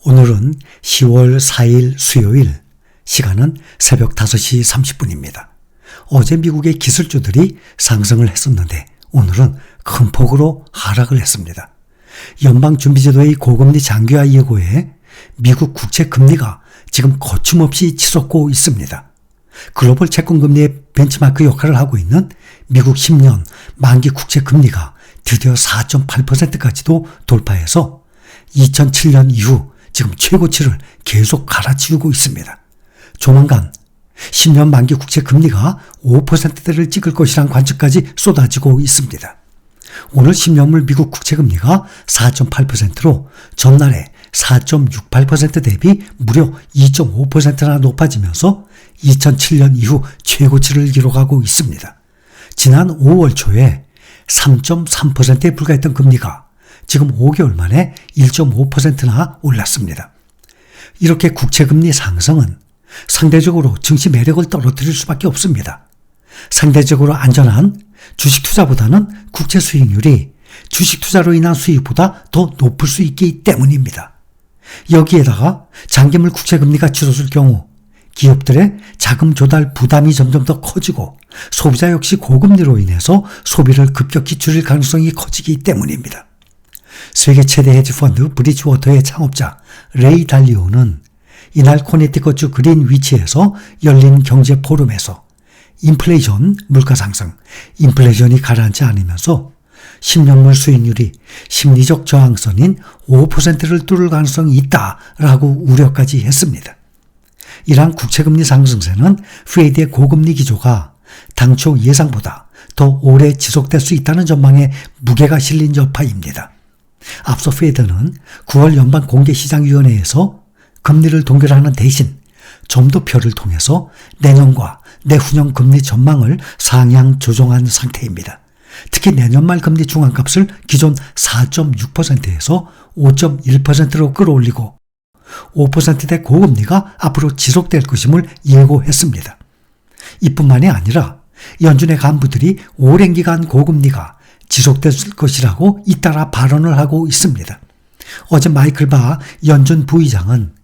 오늘은 10월 4일 수요일, 시간은 새벽 5시 30분입니다. 어제 미국의 기술주들이 상승을 했었는데 오늘은 큰 폭으로 하락을 했습니다. 연방준비제도의 고금리 장기화 예고에 미국 국채 금리가 지금 거침없이 치솟고 있습니다. 글로벌 채권금리의 벤치마크 역할을 하고 있는 미국 10년 만기 국채 금리가 드디어 4.8%까지도 돌파해서 2007년 이후 지금 최고치를 계속 갈아치우고 있습니다. 조만간 10년 만기 국채 금리가 5%대를 찍을 것이란 관측까지 쏟아지고 있습니다. 오늘 10년물 미국 국채 금리가 4.8%로 전날에 4.68% 대비 무려 2.5%나 높아지면서 2007년 이후 최고치를 기록하고 있습니다. 지난 5월 초에 3.3%에 불과했던 금리가 지금 5개월 만에 1.5%나 올랐습니다. 이렇게 국채금리 상승은 상대적으로 증시 매력을 떨어뜨릴 수밖에 없습니다. 상대적으로 안전한 주식 투자보다는 국채 수익률이 주식 투자로 인한 수익보다 더 높을 수 있기 때문입니다. 여기에다가 장기물 국채금리가 치솟을 경우 기업들의 자금 조달 부담이 점점 더 커지고 소비자 역시 고금리로 인해서 소비를 급격히 줄일 가능성이 커지기 때문입니다. 세계 최대 헤지펀드 브리지워터의 창업자 레이 달리오는 이날 코네티컷주 그린위치에서 열린 경제 포럼에서 인플레이션, 물가 상승, 인플레이션이 가라앉지 않으면서 10년물 수익률이 심리적 저항선인 5%를 뚫을 가능성이 있다라고 우려까지 했습니다. 이러한 국채금리 상승세는 페드의 고금리 기조가 당초 예상보다 더 오래 지속될 수 있다는 전망에 무게가 실린 여파입니다. 앞서 페드는 9월 연방공개시장위원회에서 금리를 동결하는 대신 점도표를 통해서 내년과 내후년 금리 전망을 상향 조정한 상태입니다. 특히 내년 말 금리 중앙값을 기존 4.6%에서 5.1%로 끌어올리고 5%대 고금리가 앞으로 지속될 것임을 예고했습니다. 이뿐만이 아니라 연준의 간부들이 오랜 기간 고금리가 지속될 것이라고 잇따라 발언을 하고 있습니다. 어제 마이클 바 연준 부의장은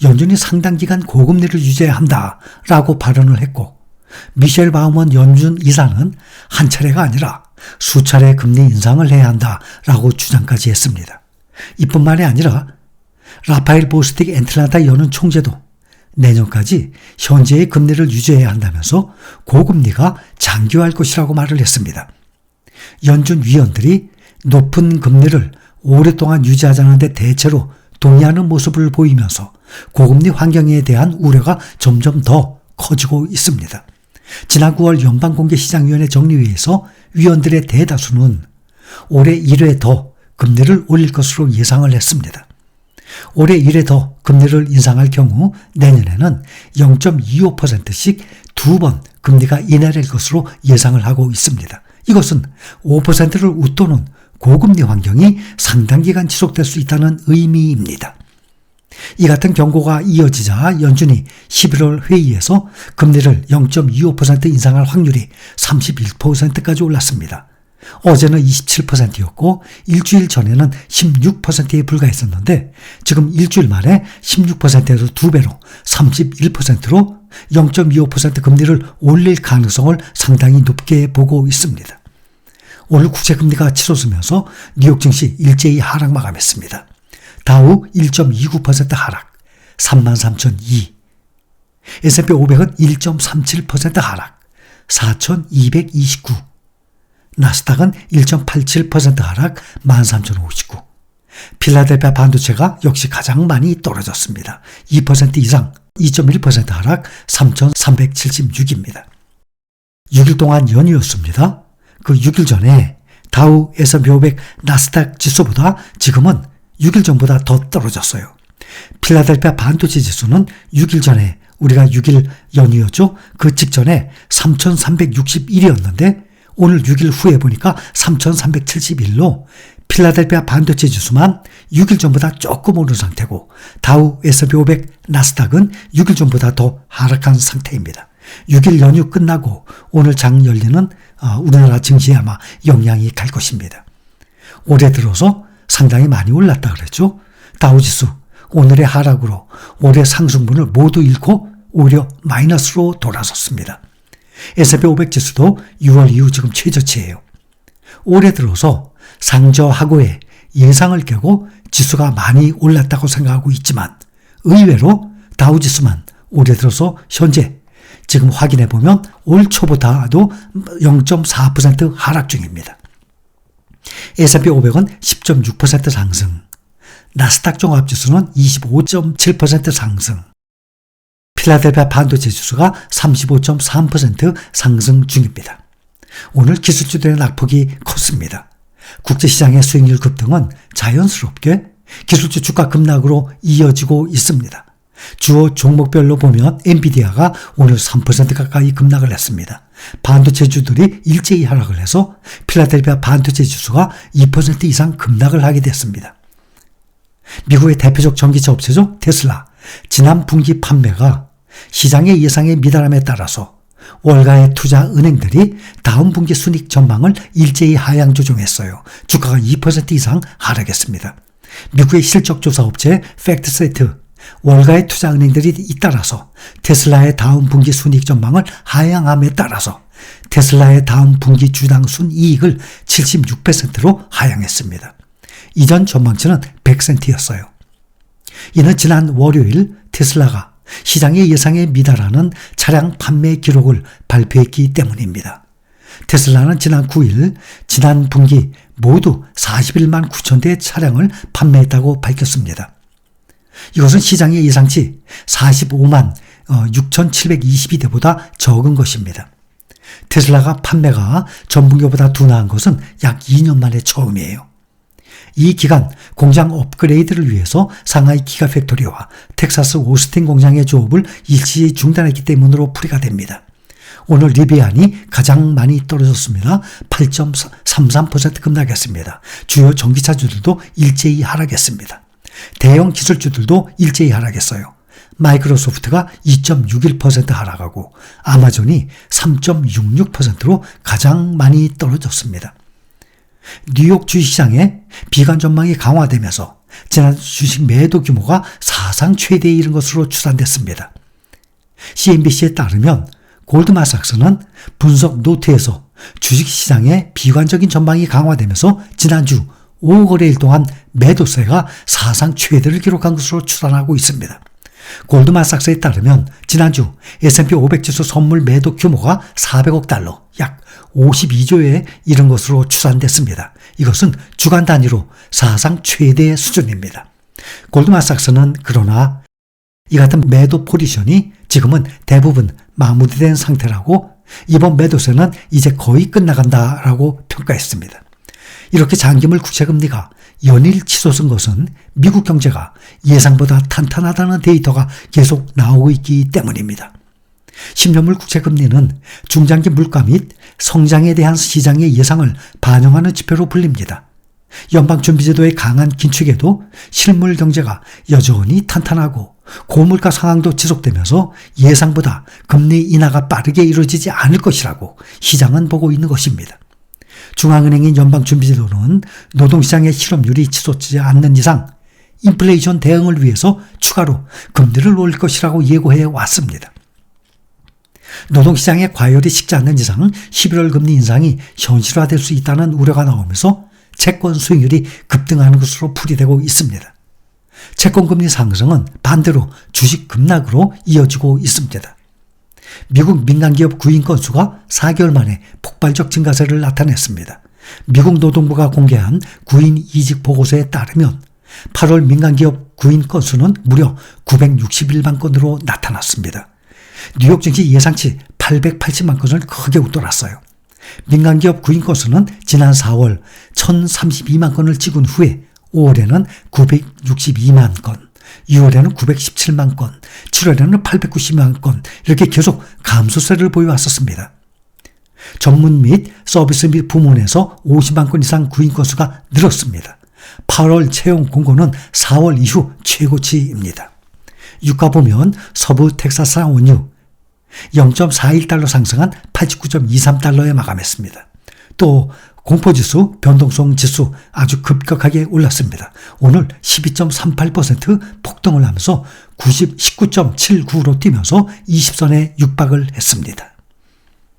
연준이 상당 기간 고금리를 유지해야 한다라고 발언을 했고, 미셸 바우먼 연준 이사는 한 차례가 아니라 수차례 금리 인상을 해야 한다라고 주장까지 했습니다. 이뿐만이 아니라 라파엘 보스틱 애틀랜타 연은 총재도 내년까지 현재의 금리를 유지해야 한다면서 고금리가 장기화할 것이라고 말을 했습니다. 연준 위원들이 높은 금리를 오랫동안 유지하자는 데 대체로 동의하는 모습을 보이면서 고금리 환경에 대한 우려가 점점 더 커지고 있습니다. 지난 9월 연방공개시장위원회 정리회에서 위원들의 대다수는 올해 1회 더 금리를 올릴 것으로 예상을 했습니다. 올해 1회 더 금리를 인상할 경우 내년에는 0.25%씩 2번 금리가 인하될 것으로 예상을 하고 있습니다. 이것은 5%를 웃도는 고금리 환경이 상당 기간 지속될 수 있다는 의미입니다. 이 같은 경고가 이어지자 연준이 11월 회의에서 금리를 0.25% 인상할 확률이 31%까지 올랐습니다. 어제는 27%였고 일주일 전에는 16%에 불과했었는데 지금 일주일 만에 16%에서 2배로 31%로 0.25% 금리를 올릴 가능성을 상당히 높게 보고 있습니다. 오늘 국채금리가 치솟으면서 뉴욕 증시 일제히 하락 마감했습니다. 다우 1.29% 하락, 33,002. S&P 500은 1.37% 하락, 4,229. 나스닥은 1.87% 하락, 13,059. 필라델피아 반도체가 역시 가장 많이 떨어졌습니다. 2% 이상, 2.1% 하락, 3,376입니다. 6일 동안 연이었습니다. 그 6일 전에 다우, S&P 500, 나스닥 지수보다 지금은 6일 전보다 더 떨어졌어요. 필라델피아 반도체 지수는 6일 전에 우리가 6일 연이었죠. 그 직전에 3,361이었는데 오늘 6일 후에 보니까 3,371로 필라델피아 반도체 지수만 6일 전보다 조금 오른 상태고 다우, S&P 500, 나스닥은 6일 전보다 더 하락한 상태입니다. 6일 연휴 끝나고 오늘 장 열리는 우리나라 증시에 아마 영향이 갈 것입니다. 올해 들어서 상당히 많이 올랐다 그랬죠. 다우지수 오늘의 하락으로 올해 상승분을 모두 잃고 오히려 마이너스로 돌아섰습니다. S&P 500 지수도 6월 이후 지금 최저치예요. 올해 들어서 상저하고의 예상을 깨고 지수가 많이 올랐다고 생각하고 있지만 의외로 다우지수만 올해 들어서 현재 지금 확인해보면 올 초보다도 0.4% 하락 중입니다. S&P 500은 10.6% 상승, 나스닥 종합지수는 25.7% 상승, 필라델피아 반도체 지수가 35.3% 상승 중입니다. 오늘 기술주들의 낙폭이 컸습니다. 국제시장의 수익률 급등은 자연스럽게 기술주 주가 급락으로 이어지고 있습니다. 주요 종목별로 보면 엔비디아가 오늘 3% 가까이 급락을 했습니다. 반도체주들이 일제히 하락을 해서 필라델피아 반도체 지수가 2% 이상 급락을 하게 됐습니다. 미국의 대표적 전기차 업체죠. 테슬라. 지난 분기 판매가 시장의 예상에 미달함에 따라서 월가의 투자 은행들이 다음 분기 순이익 전망을 일제히 하향 조정했어요. 주가가 2% 이상 하락했습니다. 미국의 실적조사 업체 팩트세트 월가의 투자 은행들이 잇따라서 테슬라의 다음 분기 순이익 전망을 하향함에 따라서 테슬라의 다음 분기 주당 순이익을 76%로 하향했습니다. 이전 전망치는 100센트였어요. 이는 지난 월요일 테슬라가 시장의 예상에 미달하는 차량 판매 기록을 발표했기 때문입니다. 테슬라는 지난 9일 지난 분기 모두 41만 9천 대의 차량을 판매했다고 밝혔습니다. 이것은 시장의 예상치 45만 6,722대보다 적은 것입니다. 테슬라가 판매가 전분기보다 둔화한 것은 약 2년 만에 처음이에요. 이 기간 공장 업그레이드를 위해서 상하이 기가팩토리와 텍사스 오스틴 공장의 조업을 일시 중단했기 때문으로 풀이가 됩니다. 오늘 리비안이 가장 많이 떨어졌습니다. 8.33% 급락했습니다. 주요 전기차주들도 일제히 하락했습니다. 대형 기술주들도 일제히 하락했어요. 마이크로소프트가 2.61% 하락하고 아마존이 3.66%로 가장 많이 떨어졌습니다. 뉴욕 주식시장의 비관 전망이 강화되면서 지난 주식 매도 규모가 사상 최대에 이른 것으로 추산됐습니다. CNBC에 따르면 골드만삭스는 분석 노트에서 주식시장의 비관적인 전망이 강화되면서 지난주 5거래일 동안 매도세가 사상 최대를 기록한 것으로 추산하고 있습니다. 골드만삭스에 따르면 지난주 S&P 500 지수 선물 매도 규모가 400억 달러, 약 52조에 이른 것으로 추산됐습니다. 이것은 주간 단위로 사상 최대 수준입니다. 골드만삭스는 그러나 이 같은 매도 포지션이 지금은 대부분 마무리된 상태라고 이번 매도세는 이제 거의 끝나간다라고 평가했습니다. 이렇게 장기물 국채금리가 연일 치솟은 것은 미국 경제가 예상보다 탄탄하다는 데이터가 계속 나오고 있기 때문입니다. 10년물 국채금리는 중장기 물가 및 성장에 대한 시장의 예상을 반영하는 지표로 불립니다. 연방준비제도의 강한 긴축에도 실물 경제가 여전히 탄탄하고 고물가 상황도 지속되면서 예상보다 금리 인하가 빠르게 이루어지지 않을 것이라고 시장은 보고 있는 것입니다. 중앙은행인 연방준비제도는 노동시장의 실업률이 치솟지 않는 이상 인플레이션 대응을 위해서 추가로 금리를 올릴 것이라고 예고해 왔습니다. 노동시장의 과열이 식지 않는 이상 11월 금리 인상이 현실화될 수 있다는 우려가 나오면서 채권 수익률이 급등하는 것으로 풀이되고 있습니다. 채권금리 상승은 반대로 주식 급락으로 이어지고 있습니다. 미국 민간기업 구인 건수가 4개월 만에 폭발적 증가세를 나타냈습니다. 미국 노동부가 공개한 구인 이직 보고서에 따르면 8월 민간기업 구인 건수는 무려 961만 건으로 나타났습니다. 뉴욕 증시 예상치 880만 건을 크게 웃돌았어요. 민간기업 구인 건수는 지난 4월 1032만 건을 찍은 후에 5월에는 962만 건, 6월에는 917만 건, 7월에는 890만 건 이렇게 계속 감소세를 보여왔었습니다. 전문 및 서비스 및 부문에서 50만 건 이상 구인 건수가 늘었습니다. 8월 채용 공고는 4월 이후 최고치입니다. 유가 보면 서부 텍사스산 원유 0.41달러 상승한 89.23달러에 마감했습니다. 또 공포지수, 변동성 지수 아주 급격하게 올랐습니다. 오늘 12.38% 폭등을 하면서 19.79로 뛰면서 20선에 육박을 했습니다.